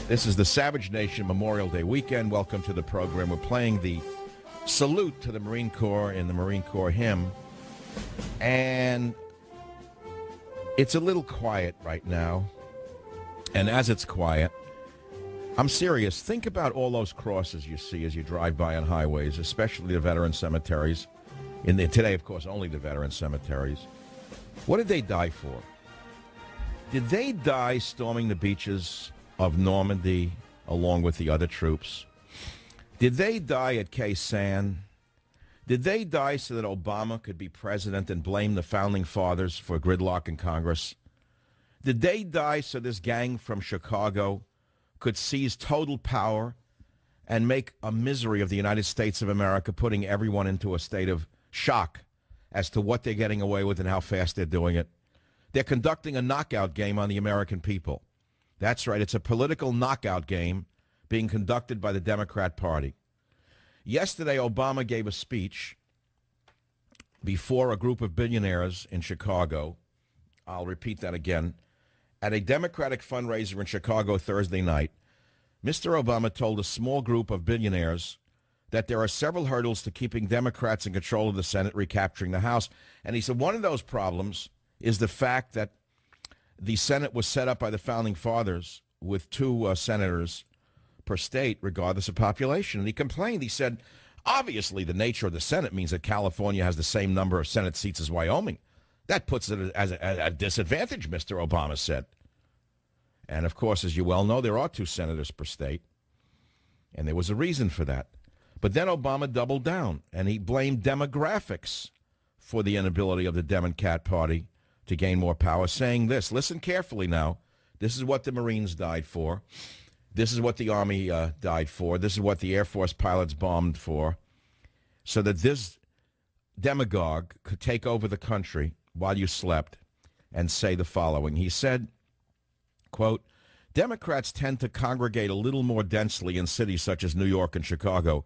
This is the Savage Nation Memorial Day weekend. Welcome to the program. We're playing the salute to the Marine Corps in the Marine Corps hymn. And it's a little quiet right now. And as it's quiet, I'm serious. Think about all those crosses you see as you drive by on highways, especially the veteran cemeteries. Today, of course, only the veteran cemeteries. What did they die for? Did they die storming the beaches of Normandy along with the other troops? Did they die at Khe-Sanh? Did they die so that Obama could be president and blame the founding fathers for gridlock in Congress? Did they die so this gang from Chicago could seize total power and make a misery of the United States of America, putting everyone into a state of shock as to what they're getting away with and how fast they're doing it? They're conducting a knockout game on the American people. That's right. It's a political knockout game being conducted by the Democrat Party. Yesterday, Obama gave a speech before a group of billionaires in Chicago. I'll repeat that again. At a Democratic fundraiser in Chicago Thursday night, Mr. Obama told a small group of billionaires that there are several hurdles to keeping Democrats in control of the Senate, recapturing the House. And he said one of those problems is the fact that the Senate was set up by the Founding Fathers with two senators per state, regardless of population. And he complained. He said, obviously, the nature of the Senate means that California has the same number of Senate seats as Wyoming. That puts it as a disadvantage, Mr. Obama said. And, of course, as you well know, there are two senators per state. And there was a reason for that. But then Obama doubled down, and he blamed demographics for the inability of the Democrat Party to gain more power, saying this. Listen carefully now. This is what the Marines died for. This is what the Army died for. This is what the Air Force pilots bombed for, so that this demagogue could take over the country while you slept and say the following. He said, quote, Democrats tend to congregate a little more densely in cities such as New York and Chicago,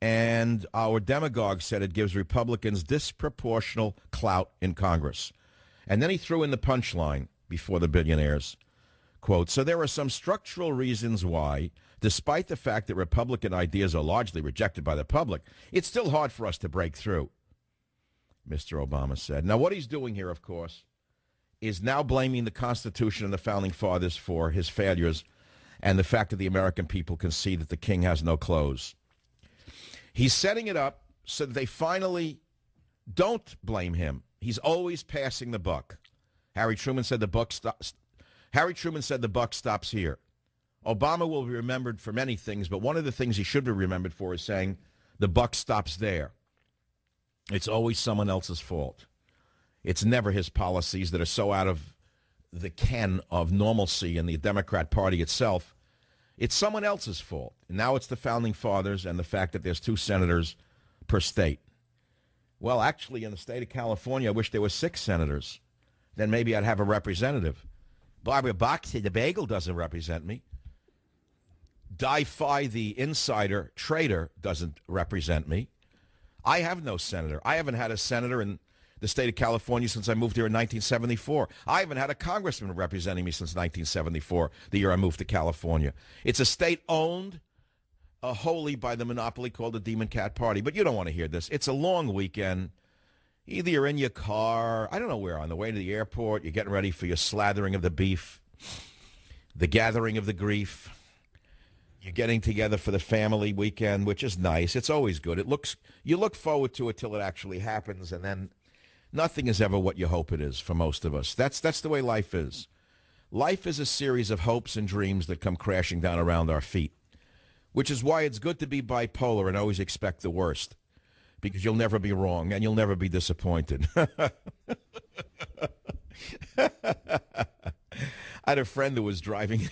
and our demagogue said it gives Republicans disproportional clout in Congress. And then he threw in the punchline before the billionaires. Quote, so there are some structural reasons why, despite the fact that Republican ideas are largely rejected by the public, it's still hard for us to break through, Mr. Obama said. Now, what he's doing here, of course, is now blaming the Constitution and the Founding Fathers for his failures and the fact that the American people can see that the king has no clothes. He's setting it up so that they finally don't blame him. He's always passing the buck. Harry Truman said the buck stops here. Obama will be remembered for many things, but one of the things he should be remembered for is saying the buck stops there. It's always someone else's fault. It's never his policies that are so out of the ken of normalcy in the Democrat Party itself. It's someone else's fault. And now it's the Founding Fathers and the fact that there's two senators per state. Well, actually, in the state of California, I wish there were 6 senators. Then maybe I'd have a representative. Barbara Boxey, the bagel, doesn't represent me. Di-Fi, the insider trader, doesn't represent me. I have no senator. I haven't had a senator in the state of California since I moved here in 1974. I haven't had a congressman representing me since 1974, the year I moved to California. It's a state owned wholly by the monopoly called the Demon Cat Party. But you don't want to hear this. It's a long weekend. Either you're in your car, I don't know where, on the way to the airport, you're getting ready for your slathering of the beef, the gathering of the grief. You're getting together for the family weekend, which is nice. It's always good. You look forward to it till it actually happens, and then nothing is ever what you hope it is for most of us. That's the way life is. Life is a series of hopes and dreams that come crashing down around our feet, which is why it's good to be bipolar and always expect the worst, because you'll never be wrong and you'll never be disappointed. I had a friend who was driving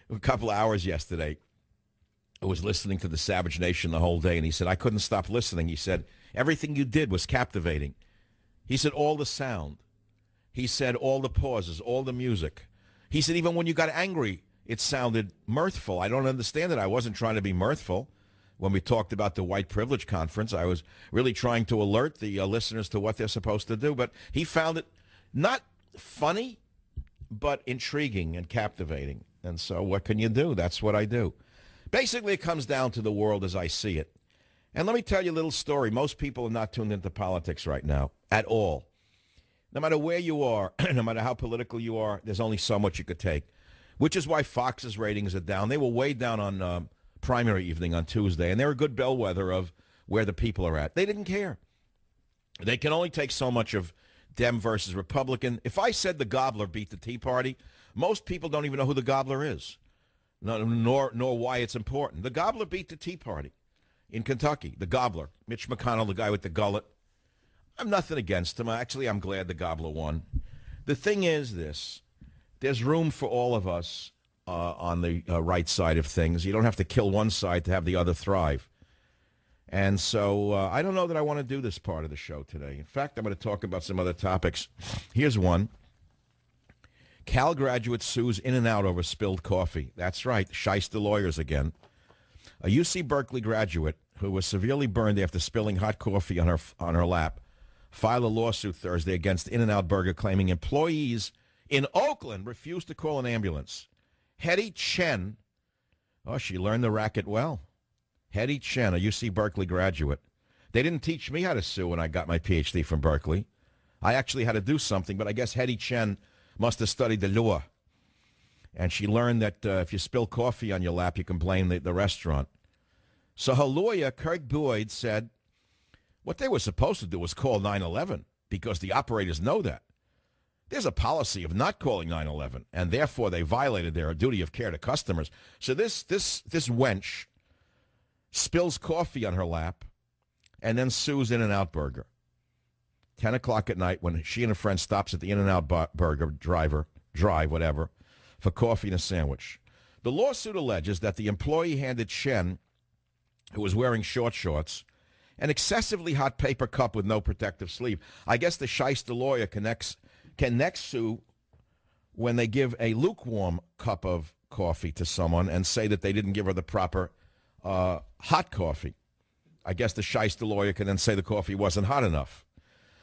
a couple of hours yesterday who was listening to the Savage Nation the whole day, and he said, I couldn't stop listening. He said, everything you did was captivating. He said, all the sound. He said, all the pauses, all the music. He said, even when you got angry, it sounded mirthful. I don't understand it. I wasn't trying to be mirthful. When we talked about the white privilege conference, I was really trying to alert the listeners to what they're supposed to do. But he found it not funny, but intriguing and captivating. And so what can you do? That's what I do. Basically, it comes down to the world as I see it. And let me tell you a little story. Most people are not tuned into politics right now at all. No matter where you are, no matter how political you are, there's only so much you could take, which is why Fox's ratings are down. They were way down on primary evening on Tuesday, and they're a good bellwether of where the people are at. They didn't care. They can only take so much of Dem versus Republican. If I said the Gobbler beat the Tea Party, most people don't even know who the Gobbler is, nor why it's important. The Gobbler beat the Tea Party in Kentucky. The Gobbler, Mitch McConnell, the guy with the gullet. I'm nothing against him. Actually, I'm glad the Gobbler won. The thing is this. There's room for all of us on the right side of things. You don't have to kill one side to have the other thrive. And so I don't know that I want to do this part of the show today. In fact, I'm going to talk about some other topics. Here's one. Cal graduate sues In-N-Out over spilled coffee. That's right, shyster lawyers again. A UC Berkeley graduate who was severely burned after spilling hot coffee on her lap filed a lawsuit Thursday against In-N-Out Burger, claiming employees in Oakland refused to call an ambulance. Hetty Chen, she learned the racket well. Hetty Chen, a UC Berkeley graduate. They didn't teach me how to sue when I got my PhD from Berkeley. I actually had to do something, but I guess Hetty Chen must have studied the law. And she learned that if you spill coffee on your lap, you can blame the restaurant. So her lawyer, Kirk Boyd, said what they were supposed to do was call 911 because the operators know that. There's a policy of not calling 911, and therefore they violated their duty of care to customers. So this wench spills coffee on her lap and then sues In-N-Out Burger. 10 o'clock at night when she and a friend stops at the In-N-Out Burger drive, whatever, for coffee and a sandwich. The lawsuit alleges that the employee handed Chen, who was wearing short shorts, an excessively hot paper cup with no protective sleeve. I guess the shyster lawyer can next sue when they give a lukewarm cup of coffee to someone and say that they didn't give her the proper hot coffee. I guess the shyster lawyer can then say the coffee wasn't hot enough.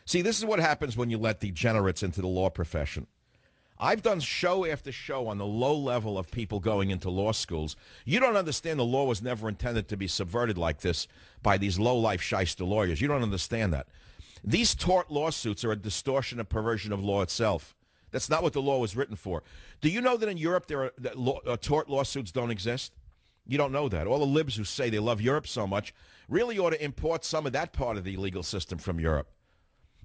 See, this is what happens when you let degenerates into the law profession. I've done show after show on the low level of people going into law schools. You don't understand the law was never intended to be subverted like this by these low-life shyster lawyers. You don't understand that. These tort lawsuits are a distortion and perversion of law itself. That's not what the law was written for. Do you know that in Europe tort lawsuits don't exist? You don't know that. All the libs who say they love Europe so much really ought to import some of that part of the legal system from Europe.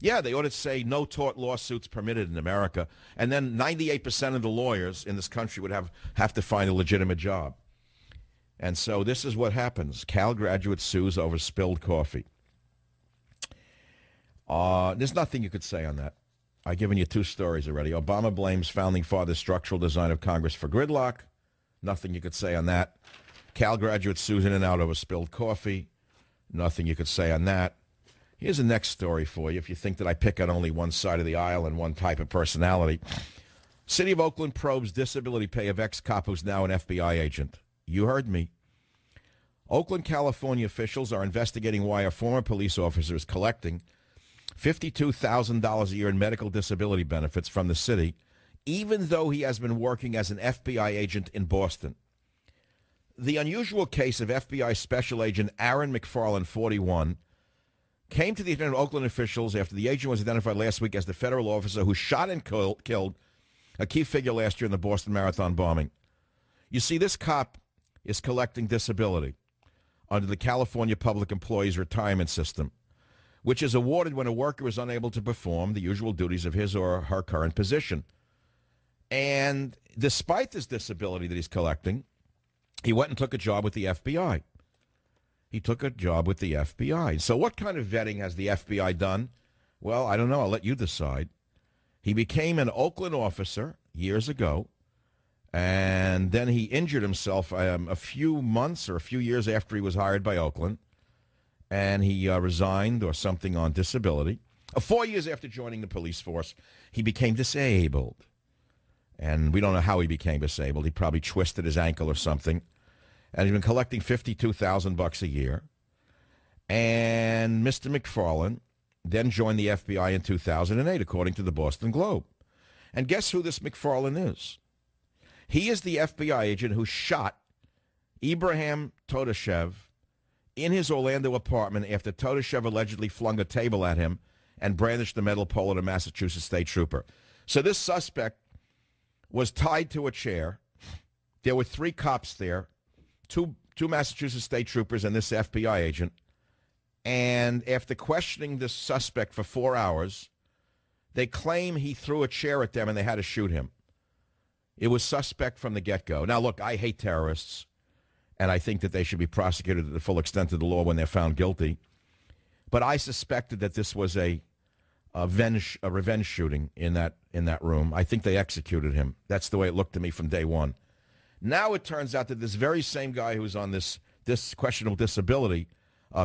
Yeah, they ought to say no tort lawsuits permitted in America, and then 98% of the lawyers in this country would have to find a legitimate job. And so this is what happens. Cal graduate sues over spilled coffee. There's nothing you could say on that. I've given you two stories already. Obama blames founding father's structural design of Congress for gridlock. Nothing you could say on that. Cal graduate sues In-N-Out over spilled coffee. Nothing you could say on that. Here's the next story for you, if you think that I pick on only one side of the aisle and one type of personality. City of Oakland probes disability pay of ex-cop who's now an FBI agent. You heard me. Oakland, California officials are investigating why a former police officer is collecting $52,000 a year in medical disability benefits from the city, even though he has been working as an FBI agent in Boston. The unusual case of FBI Special Agent Aaron McFarland, 41, came to the attention of Oakland officials after the agent was identified last week as the federal officer who shot and killed a key figure last year in the Boston Marathon bombing. You see, this cop is collecting disability under the California Public Employees Retirement System, which is awarded when a worker is unable to perform the usual duties of his or her current position. And despite this disability that he's collecting, he went and took a job with the FBI. He took a job with the FBI. So what kind of vetting has the FBI done? Well, I don't know. I'll let you decide. He became an Oakland officer years ago, and then he injured himself a few months or a few years after he was hired by Oakland, and he resigned or something on disability. 4 years after joining the police force, he became disabled. And we don't know how he became disabled. He probably twisted his ankle or something. And he's been collecting $52,000 a year. And Mr. McFarland then joined the FBI in 2008, according to the Boston Globe. And guess who this McFarland is? He is the FBI agent who shot Ibrahim Todashev in his Orlando apartment after Todashev allegedly flung a table at him and brandished the metal pole at a Massachusetts state trooper. So this suspect was tied to a chair. There were 3 cops there, two Massachusetts state troopers and this FBI agent. And after questioning this suspect for 4 hours, they claim he threw a chair at them and they had to shoot him. It was suspect from the get-go. Now, look, I hate terrorists, and I think that they should be prosecuted to the full extent of the law when they're found guilty. But I suspected that this was a revenge shooting in that room. I think they executed him. That's the way it looked to me from day one. Now it turns out that this very same guy who's on this questionable disability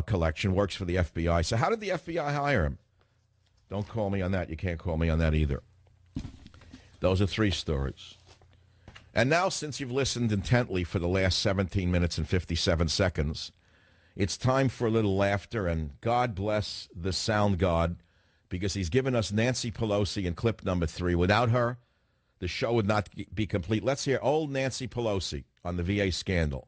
collection works for the FBI. So how did the FBI hire him? Don't call me on that. You can't call me on that either. Those are 3 stories. And now, since you've listened intently for the last 17 minutes and 57 seconds, it's time for a little laughter, and God bless the sound god, because he's given us Nancy Pelosi in clip number 3. Without her, the show would not be complete. Let's hear old Nancy Pelosi on the VA scandal.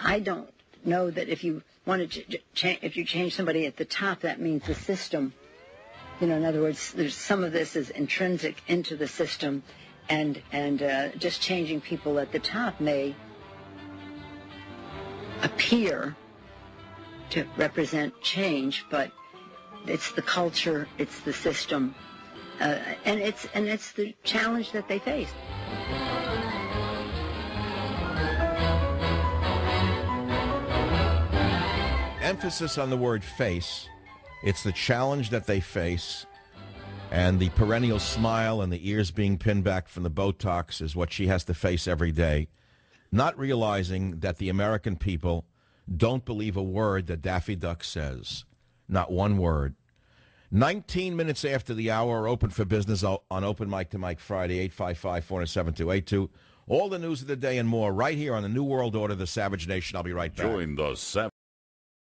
I don't know that if you wanted to if you change somebody at the top, that means the system. You know, in other words, there's some of this is intrinsic into the system, and just changing people at the top may appear to represent change, but it's the culture, it's the system, and it's the challenge that they face. Emphasis on the word face. It's the challenge that they face, and the perennial smile and the ears being pinned back from the Botox is what she has to face every day, not realizing that the American people don't believe a word that Daffy Duck says. Not one word. 19 minutes after the hour, open for business on Open Mic to Mike Friday, 855-407-2882. All the news of the day and more right here on the New World Order, the Savage Nation. I'll be right back. Join the Savage